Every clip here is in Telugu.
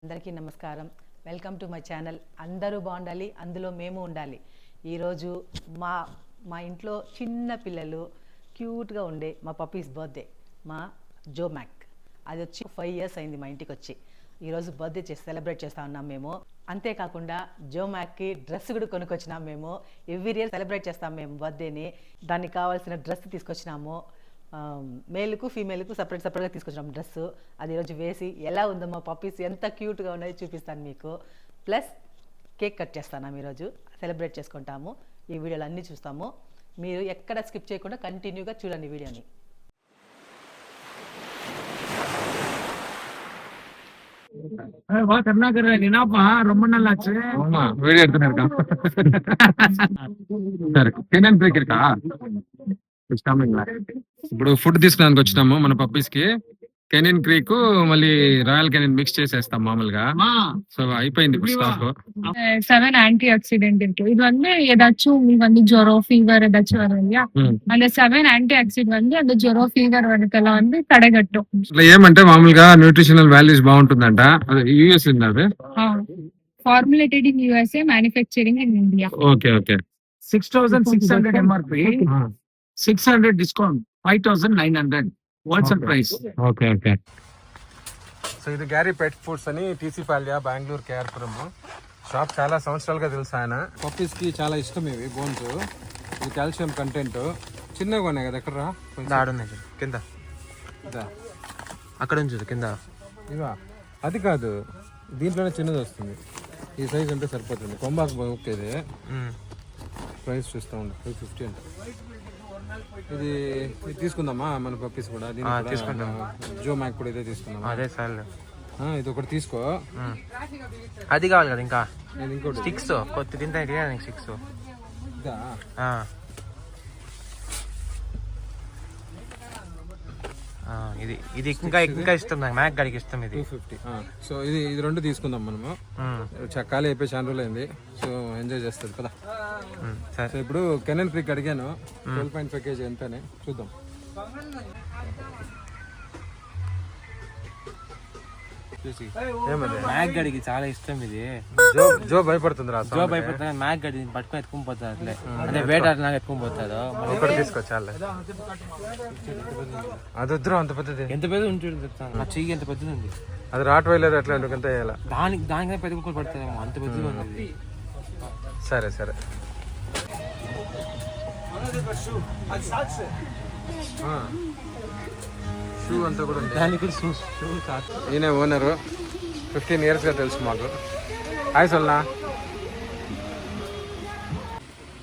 అందరికీ నమస్కారం. Welcome to my channel. అందరూ బాగుండాలి, అందులో మేము ఉండాలి. ఈరోజు మా ఇంట్లో చిన్న పిల్లలు క్యూట్గా ఉండే మా పప్పీస్ బర్త్డే, మా జోమాక్. అది వచ్చి 5 years అయింది మా ఇంటికి వచ్చి. ఈరోజు బర్త్డే సెలబ్రేట్ చేస్తూ ఉన్నాం మేము. అంతేకాకుండా జోమాక్కి డ్రెస్ కూడా కొనుక్కొచ్చినాం మేము. ఎవ్రీ ఇయర్ సెలబ్రేట్ చేస్తాం మేము బర్త్డేని. దానికి కావాల్సిన డ్రెస్ తీసుకొచ్చినాము. మేల్కు ఫీమేల్కు సపరేట్గా తీసుకొచ్చినాం డ్రెస్సు. అది ఈరోజు వేసి ఎలా ఉందో మా పప్పీస్ ఎంత క్యూట్గా ఉన్నాయో చూపిస్తాను మీకు. ప్లస్ కేక్ కట్ చేస్తాను ఈరోజు, సెలబ్రేట్ చేసుకుంటాము. ఈ వీడియోలు అన్నీ చూస్తాము. మీరు ఎక్కడ స్కిప్ చేయకుండా కంటిన్యూగా చూడండి వీడియోని. ரொம்ப நல்லா ஆச்சு. ஆமா, வீடியோ எடுத்துன்னு இருக்கான். సరే, కెనన్ బ్రేక్ இருக்கா? ఇప్పుడు ఫుడ్ తీసుకున్నానికి వచ్చినాము మన పప్పీస్ కి. కెనిన్ క్రీక్ మళ్ళీ రాయల్ కెనిన్ మిక్స్ చేసేస్తాం మామూలుగా. సో అయిపోయింది ఇప్పుడు స్టాక్. 7 ஆன்டி ஆக்சிடென்ட் இருக்கு. இது வந்து ஏதாச்சும் உங்களுக்கு வந்து ஜுரம் ஃபீவர் ஏதாச்சும் வரும் இல்லையா, அந்த 7 ஆன்டி ஆக்சிடென்ட் வந்து அந்த ஜுரம் ஃபீவர் வரதுக்கெல்லாம் வந்து தடைகட்டும். ఇట్లా ఏమంటే మామూలుగా న్యూట్రిషనల్ వాల్యూస్ బాగుంటుందంట. అది యూఎస్ ఉన్నది. Formulated in USA, manufacturing in India. Okay okay. 6,600 MRP, 600 discount, 5,900 wholesale price. Okay okay. So ఇది గ్యారీ పెట్ ఫుడ్స్ అని టీసీ పాల్యా, బెంగళూరు, కేఆర్పురం షాప్. చాలా సంవత్సరాలుగా తెలుసు ఆయన. పప్పీస్ కి చాలా ఇష్టం ఇవి బోన్స్. ఇది కాల్షియం కంటెంట్. చిన్నగా ఉన్నాయి కదా. ఎక్కడ రా కింద అక్కడ ఉంచు కింద. ఇవా అది కాదు, దీంట్లోనే చిన్నది వస్తుంది. ఈ సైజ్ అంటే సరిపోతుంది. కొంబాకు ఓకేది. ప్రైస్ చూస్తూ ఉండు. 550 అంట. ఇది తీసుకుందామా మన పప్పీస్ కూడా? తీసుకుంటాం. జో మ్యాక్ కూడా ఇదే తీసుకుందాం. అదే సార్, ఇది ఒకటి తీసుకో. అది కావాలి కదా. ఇంకా నేను ఇంకోటి 6 కొత్త తింటా. 6 ఇదా? ఇది ఇది ఇంకా ఇంకా ఇష్టం నాకు. మ్యాక్ గడికి ఇష్టం ఇది. 250. సో ఇది రెండు తీసుకుందాం మనము. ఖాళీ అయిపోయి చాలా రోజులు అయింది. సో ఎంజాయ్ చేస్తుంది కదా. సో ఇప్పుడు కెనన్ క్రీక్ అడిగాను. 12.5 kg ఎంతనే చూద్దాం. మ్యాక్ గడికి చాలా ఇష్టం ఇది. జో భయపడుతుంది రా. జో భయపడుతుంది. మ్యాక్ గడి పట్టుకొని ఎత్తుకుని పోతుంది. అట్లే అదే వేటాడు నాకు ఎత్తుకుని పోతాడు. ఒకటి తీసుకోవచ్చాలే. అది వద్దురా, అంత పెద్దది. ఎంత పెద్ద ఉంటుంది చెప్తాను. నా చెయ్యి ఎంత పెద్దది ఉంది. అది రాట్ వైలర్ అట్లా ఎంత వేయాల? దానికైనా పెద్ద కుక్కలు పడుతుందేమో, అంత పెద్దగా ఉంది. సరే సరే. షూ అంతా కూడా ఉంది. దానికి ఈయన ఓనరు. 15 years గా తెలుసు మాకు. హాయ్ సొల్నా.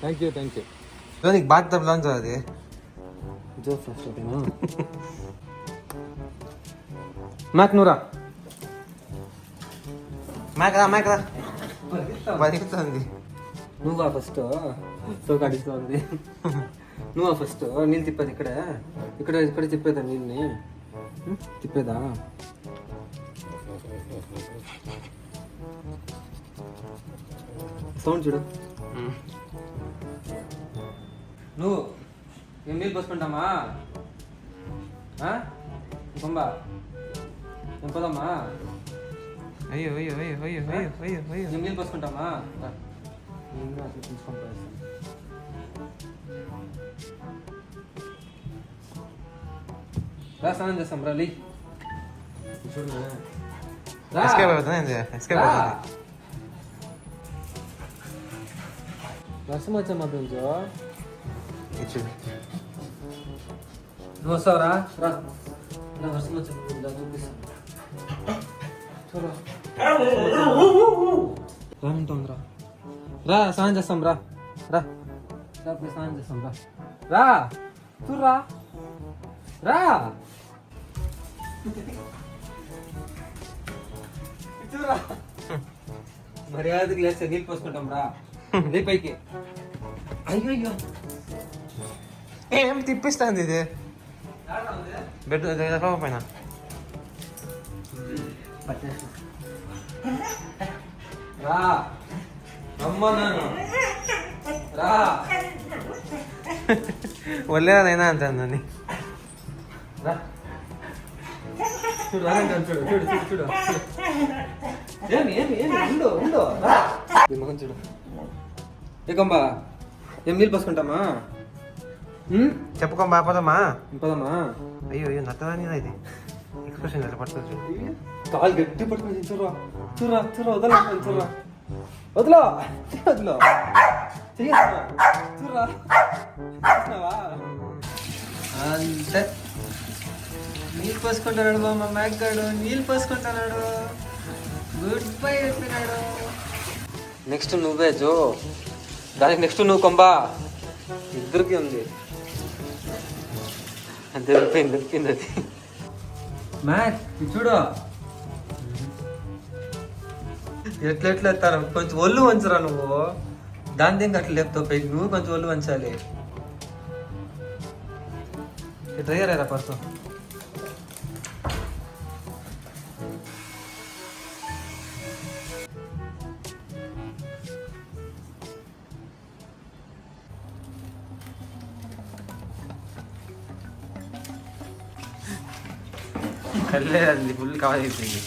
Thank you thank you. నీకు బాత్ టబ్ లాంచ్ అది మ్యాక్ నూరా. మ్యాక్ రా పరిగెత్తుంది. నువ్వా ఫస్ట్ సో కడుగుతుంది. నువ్వా ఫస్ట్ నీళ్ళు తిప్పేది ఇక్కడ ఇక్కడ ఇక్కడ తిప్పేదా? నీళ్ళని తిప్పేదా? సౌండ్ చూడు. నువ్వు మేము నీళ్ళు పోసుకుంటామా? కొంబా ఏం పోదామా? అయ్యో అయ్యో అయ్యో అయ్యో అయ్యో అయ్యో అయ్యో. మేము నీళ్ళు పోసుకుంటామా? నేను అసలు తీసుకొని పోయేస్తాను. రా స్నానం చేస్తాం. రా లీ చూడు. ఎస్కేప్ అవుతుంది. ఎస్కేప్ అవుతుంది. వర్షం వచ్చా మా పెంచు. చూడు నువ్వు వస్తావు. రా రా వర్షం వచ్చా చూపిస్తాను. చూడు రాముంటుంది. రా రా స్నానం చేస్తాం. రా రా రా స్నానం చేస్తాం. రా రా చూడరా. రా చూడరా. మర్యాదకి లేస్తే నీళ్ళు పోసుకుంటాం. రా ఇదే పైకి. అయ్యో అయ్యో ఏం తిప్పిస్తుంది ఇది. బెడ్ పైన రా రమ్మన్నాను. రా వల్లేదైనా అంటుందని. రా చూడు రానంటాను చూడు చూడు చూడు చూడు ఏమి ఏమి ఏమి ఉండు ఉండు రా. ఈ మొహం చూడు ఏ కొంబా ఏం నీళ్ళు పోసుకుంటామా చెప్పుకో బాపదమ్మా. పదమ్మా అయ్యో అయ్యో నత్తదాని ఇది ఎక్స్ప్రెషన్ ఎట్లా పడుతుంది చూడు. కాలు గట్టి పట్టుకొని చూడరా చూడరా చూడరా వదలా చూడరా వదలా వదలో చెయ్యరా చూడరా చూసినావా? అంతే నీళ్ళు పోసుకుంటున్నాడు మా మ్యాక్ గాడు నీళ్ళు పోసుకుంటున్నాడు గుడ్ బై చెప్పినాడు. నెక్స్ట్ నువ్వే జో దానికి నెక్స్ట్ నువ్వు కొంబా ఇద్దరికి ఉంది దొరికింది అది మ్యాక్ చూడు ఎట్లా ఎట్లా ఎత్తారు కొంచెం ఒళ్ళు వంచరా నువ్వు దాని దీనికి అట్లా లేపుతావు పైకి నువ్వు కొంచెం ఒళ్ళు వంచాలి డ్రైయర్ అయ్యారా పర్సు కళ్ళేదండి ఫుల్ కవర్ అయిపోయింది.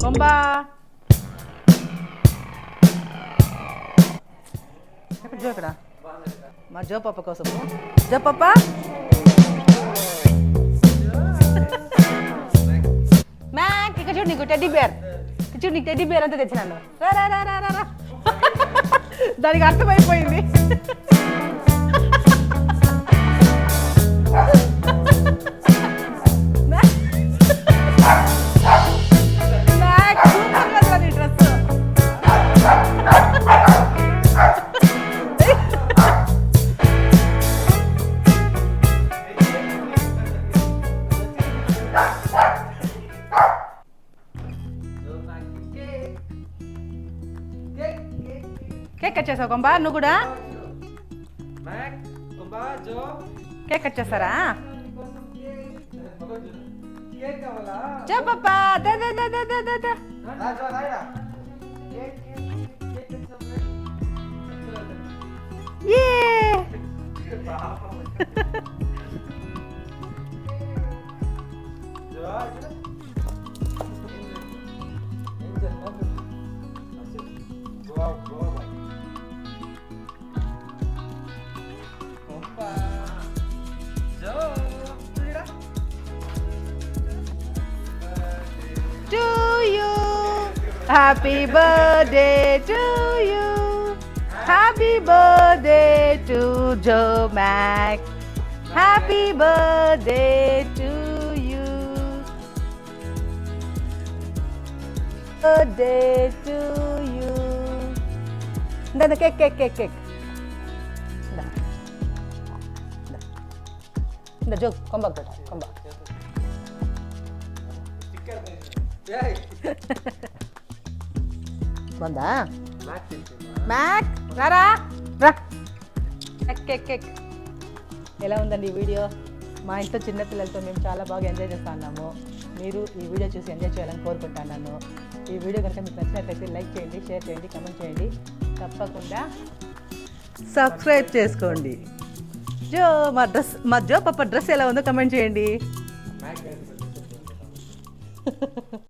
కొంబా ఎక్కడ జో ఇక్కడ మా జో పాప కోసం జో పాప మ్యాక్ ఇక్కడ చూడు నీకు టెడ్డీ బేర్ చూడు నీకు టెడ్డీ బేర్ అంతా తెచ్చినాను రా రా రా రా రా రా దానికి అర్థమైపోయింది మ్యాక్ సూపర్ కదా నీ డ్రెస్ కేక్ కట్ చేసావు కొంబా నువ్వు కూడా కేక్ కట్ చేస్తారా చెప్పప్పా దా దా దా దా దా దా ఏ to you. Happy birthday to you. Happy birthday to Joe Mac. Happy birthday to you. Birthday to you. Then cake. The Joe, come back. ಬಂದಾ మ్యాక్ రారా రా కేక్ ఎలా ఉందండి ఈ వీడియో మా ఇంట్లో చిన్నపిల్లలతో మేము చాలా బాగా ఎంజాయ్ చేస్తున్నాము మీరు ఈ వీడియో చూసి ఎంజాయ్ చేయాలని కోరుకుంటున్నాను ఈ వీడియో కనుక మీకు నచ్చినట్లయితే లైక్ చేయండి షేర్ చేయండి కామెంట్ చేయండి తప్పకుండా సబ్స్క్రైబ్ చేసుకోండి మా జో పాప డ్రెస్ ఎలా ఉందో కామెంట్ చేయండి